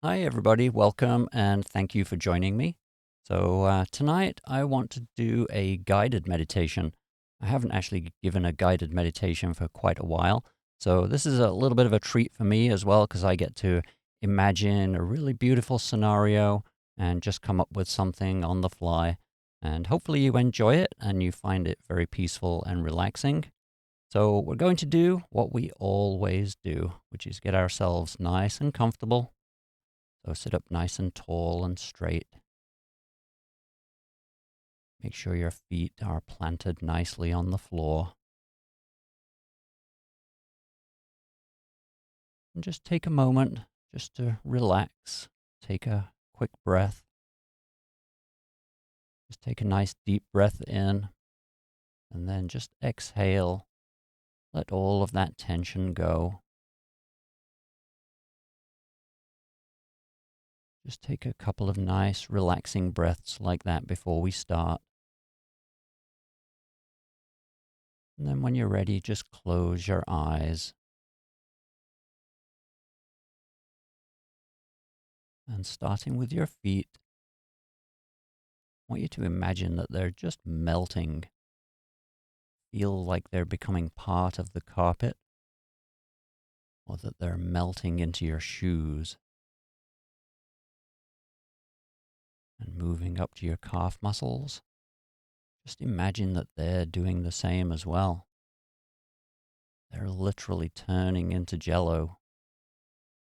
Hi, everybody. Welcome and thank you for joining me. Tonight I want to do a guided meditation. I haven't actually given a guided meditation for quite a while. So, this is a little bit of a treat for me as well because I get to imagine a really beautiful scenario and just come up with something on the fly. And hopefully, you enjoy it and you find it very peaceful and relaxing. So, we're going to do what we always do, which is get ourselves nice and comfortable. So sit up nice and tall and straight. Make sure your feet are planted nicely on the floor. And just take a moment just to relax. Take a quick breath. Just take a nice deep breath in and then just exhale. Let all of that tension go. Just take a couple of nice relaxing breaths like that before we start. And then when you're ready, just close your eyes. And starting with your feet, I want you to imagine that they're just melting. Feel like they're becoming part of the carpet or that they're melting into your shoes and moving up to your calf muscles. Just imagine that they're doing the same as well. They're literally turning into jello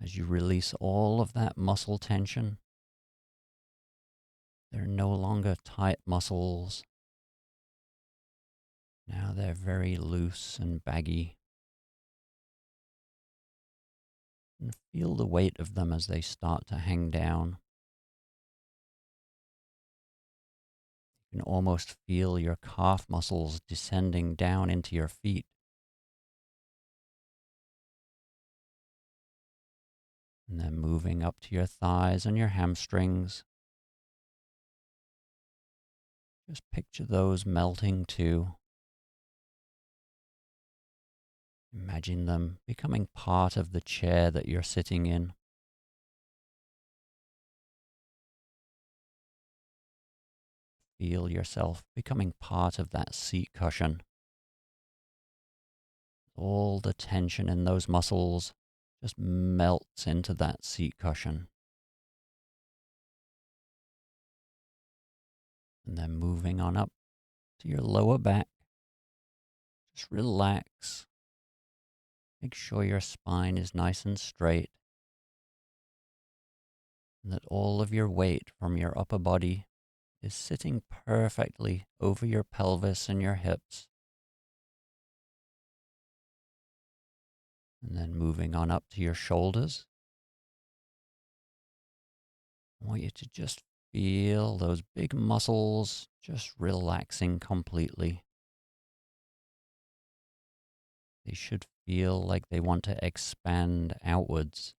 as you release all of that muscle tension. They're no longer tight muscles. Now they're very loose and baggy. And feel the weight of them as they start to hang down. You can almost feel your calf muscles descending down into your feet. And then moving up to your thighs and your hamstrings. Just picture those melting too. Imagine them becoming part of the chair that you're sitting in. Feel yourself becoming part of that seat cushion. All the tension in those muscles just melts into that seat cushion. And then moving on up to your lower back. Just relax. Make sure your spine is nice and straight. And that all of your weight from your upper body is sitting perfectly over your pelvis and your hips. And then moving on up to your shoulders. I want you to just feel those big muscles just relaxing completely. They should feel like they want to expand outwards.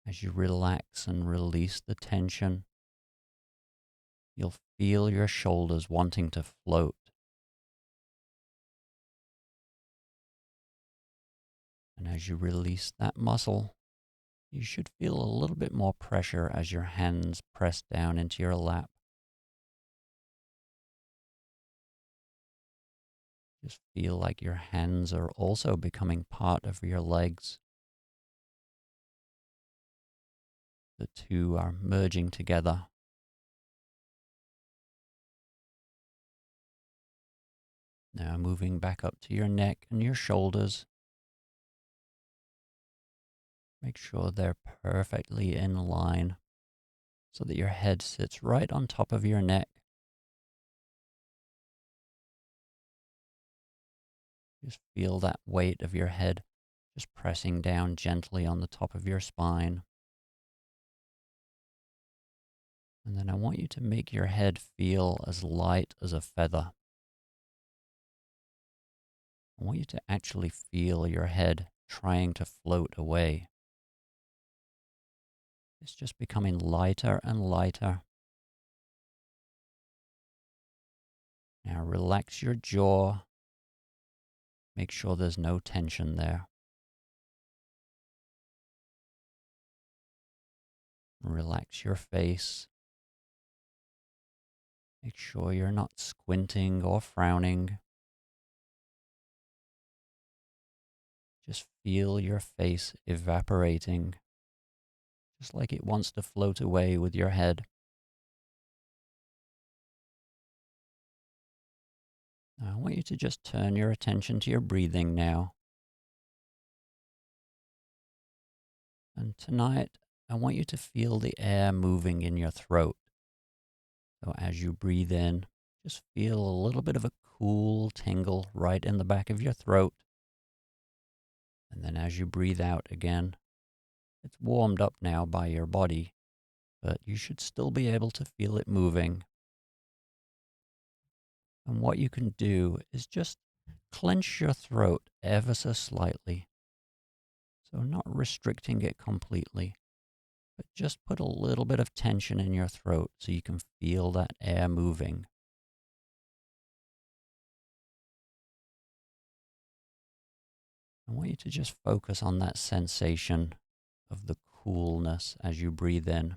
As you relax and release the tension, you'll feel your shoulders wanting to float. And as you release that muscle, you should feel a little bit more pressure as your hands press down into your lap. Just feel like your hands are also becoming part of your legs. The two are merging together. Now moving back up to your neck and your shoulders. Make sure they're perfectly in line so that your head sits right on top of your neck. Just feel that weight of your head just pressing down gently on the top of your spine. And then I want you to make your head feel as light as a feather. I want you to actually feel your head trying to float away. It's just becoming lighter and lighter. Now relax your jaw. Make sure there's no tension there. Relax your face. Make sure you're not squinting or frowning. Just feel your face evaporating, just like it wants to float away with your head. Now, I want you to just turn your attention to your breathing now. And tonight, I want you to feel the air moving in your throat. So as you breathe in, just feel a little bit of a cool tingle right in the back of your throat. And then as you breathe out again, it's warmed up now by your body, but you should still be able to feel it moving. And what you can do is just clench your throat ever so slightly. So not restricting it completely, but just put a little bit of tension in your throat so you can feel that air moving. I want you to just focus on that sensation of the coolness as you breathe in.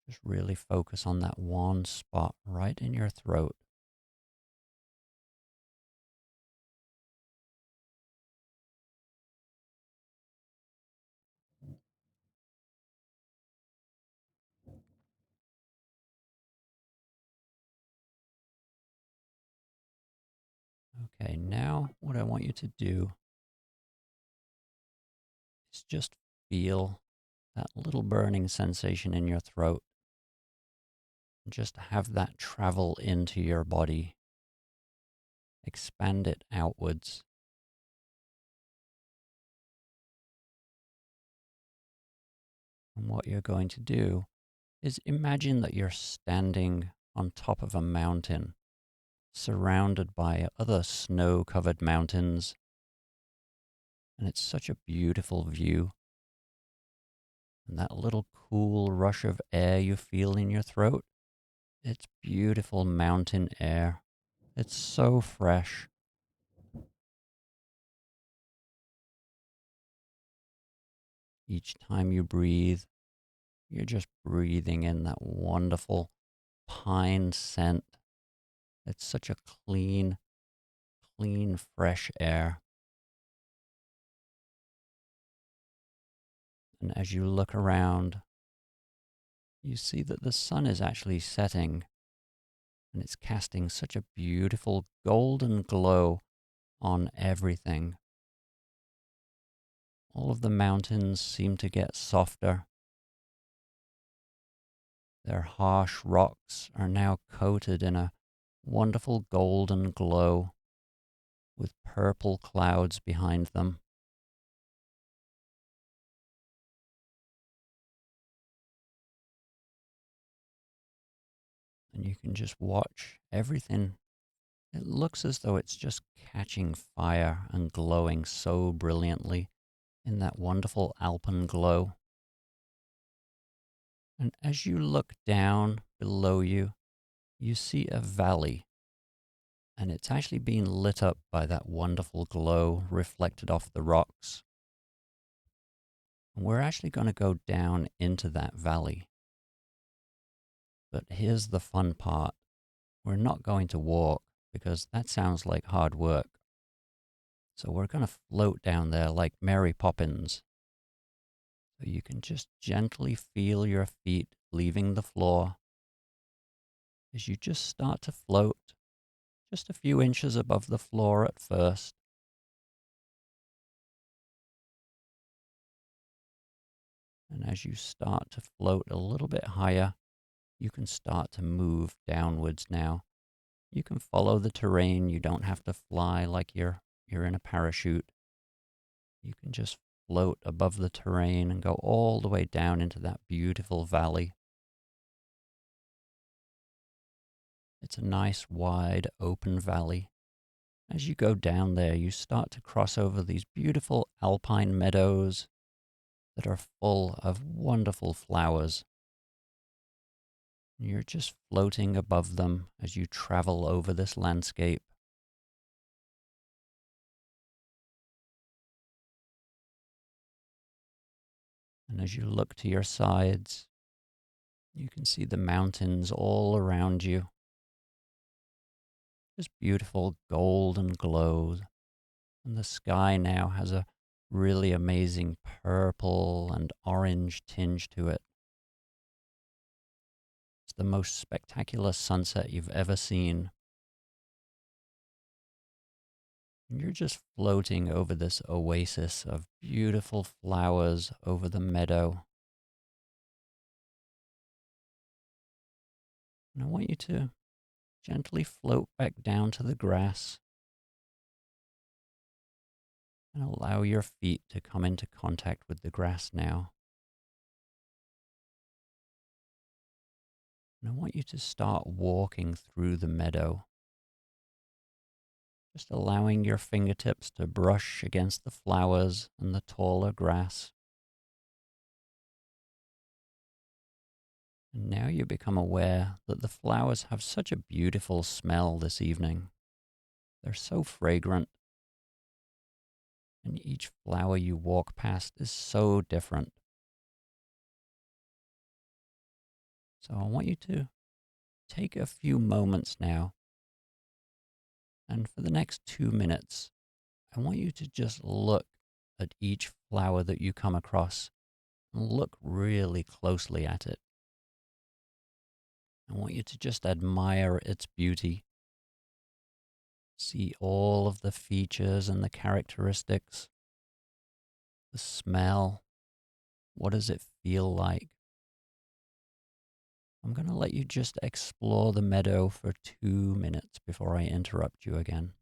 Just really focus on that one spot right in your throat. Okay, now what I want you to do is just feel that little burning sensation in your throat. Just have that travel into your body. Expand it outwards. And what you're going to do is imagine that you're standing on top of a mountain, surrounded by other snow-covered mountains. And it's such a beautiful view. And that little cool rush of air you feel in your throat, it's beautiful mountain air. It's so fresh. Each time you breathe, you're just breathing in that wonderful pine scent. It's such a clean, fresh air. And as you look around, you see that the sun is actually setting, and it's casting such a beautiful golden glow on everything. All of the mountains seem to get softer. Their harsh rocks are now coated in a wonderful golden glow with purple clouds behind them. And you can just watch everything. It looks as though it's just catching fire and glowing so brilliantly in that wonderful alpine glow. And as you look down below you, you see a valley, and it's actually being lit up by that wonderful glow reflected off the rocks. And we're actually going to go down into that valley. But here's the fun part. We're not going to walk because that sounds like hard work. So we're going to float down there like Mary Poppins. So you can just gently feel your feet leaving the floor as you just start to float just a few inches above the floor at first. And as you start to float a little bit higher, you can start to move downwards now. You can follow the terrain. You don't have to fly like you're in a parachute. You can just float above the terrain and go all the way down into that beautiful valley. It's a nice, wide, open valley. As you go down there, you start to cross over these beautiful alpine meadows that are full of wonderful flowers. You're just floating above them as you travel over this landscape. And as you look to your sides, you can see the mountains all around you. Just beautiful golden glow. And the sky now has a really amazing purple and orange tinge to it. It's the most spectacular sunset you've ever seen. And you're just floating over this oasis of beautiful flowers over the meadow. And I want you to gently float back down to the grass and allow your feet to come into contact with the grass now. And I want you to start walking through the meadow, just allowing your fingertips to brush against the flowers and the taller grass. And now you become aware that the flowers have such a beautiful smell this evening. They're so fragrant, and each flower you walk past is so different. So I want you to take a few moments now, and for the next 2 minutes, I want you to just look at each flower that you come across and look really closely at it. I want you to just admire its beauty. See all of the features and the characteristics, the smell. What does it feel like? I'm going to let you just explore the meadow for 2 minutes before I interrupt you again.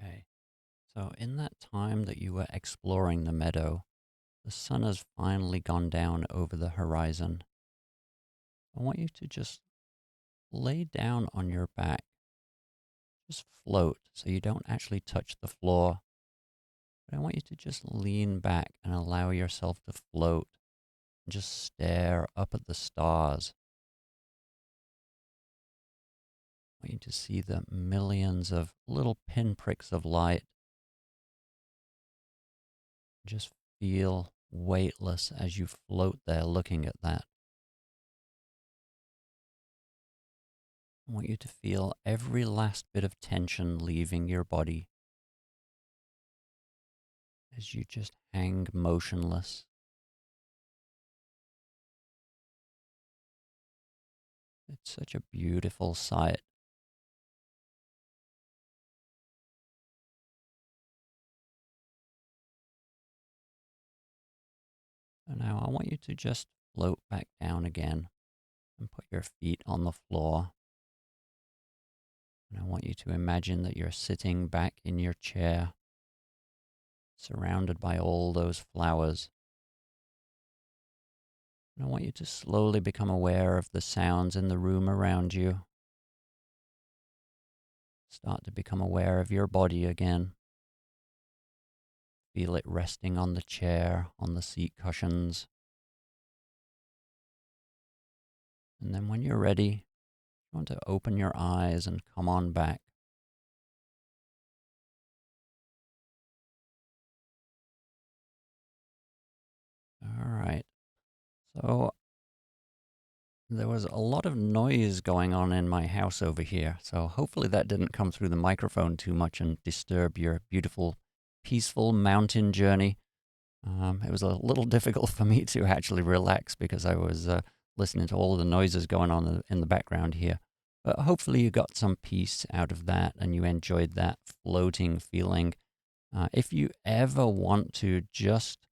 Okay, so in that time that you were exploring the meadow, the sun has finally gone down over the horizon. I want you to just lay down on your back, just float so you don't actually touch the floor. But I want you to just lean back and allow yourself to float and just stare up at the stars. I want you to see the millions of little pinpricks of light. Just feel weightless as you float there looking at that. I want you to feel every last bit of tension leaving your body as you just hang motionless. It's such a beautiful sight. So now I want you to just float back down again and put your feet on the floor. And I want you to imagine that you're sitting back in your chair, surrounded by all those flowers. And I want you to slowly become aware of the sounds in the room around you. Start to become aware of your body again. Feel it resting on the chair, on the seat cushions. And then when you're ready, you want to open your eyes and come on back. All right. So there was a lot of noise going on in my house over here. So hopefully that didn't come through the microphone too much and disturb your beautiful, peaceful mountain journey. It was a little difficult for me to actually relax because I was listening to all of the noises going on in the background here. But hopefully you got some peace out of that and you enjoyed that floating feeling. If you ever want to just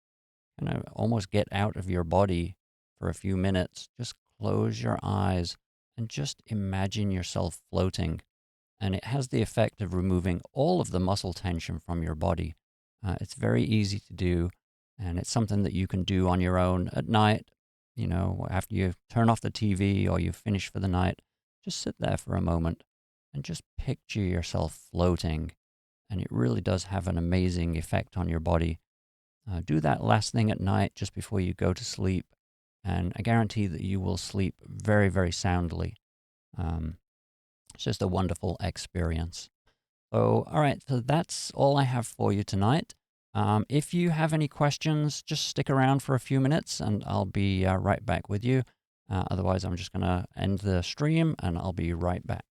almost get out of your body for a few minutes, just close your eyes and just imagine yourself floating. And it has the effect of removing all of the muscle tension from your body. It's very easy to do, and it's something that you can do on your own at night, after you turn off the TV or you finish for the night. Just sit there for a moment and just picture yourself floating, and it really does have an amazing effect on your body. Do that last thing at night just before you go to sleep, and I guarantee that you will sleep very, very soundly. It's just a wonderful experience. So, all right, so that's all I have for you tonight. If you have any questions, just stick around for a few minutes and I'll be right back with you. Otherwise, I'm just going to end the stream and I'll be right back.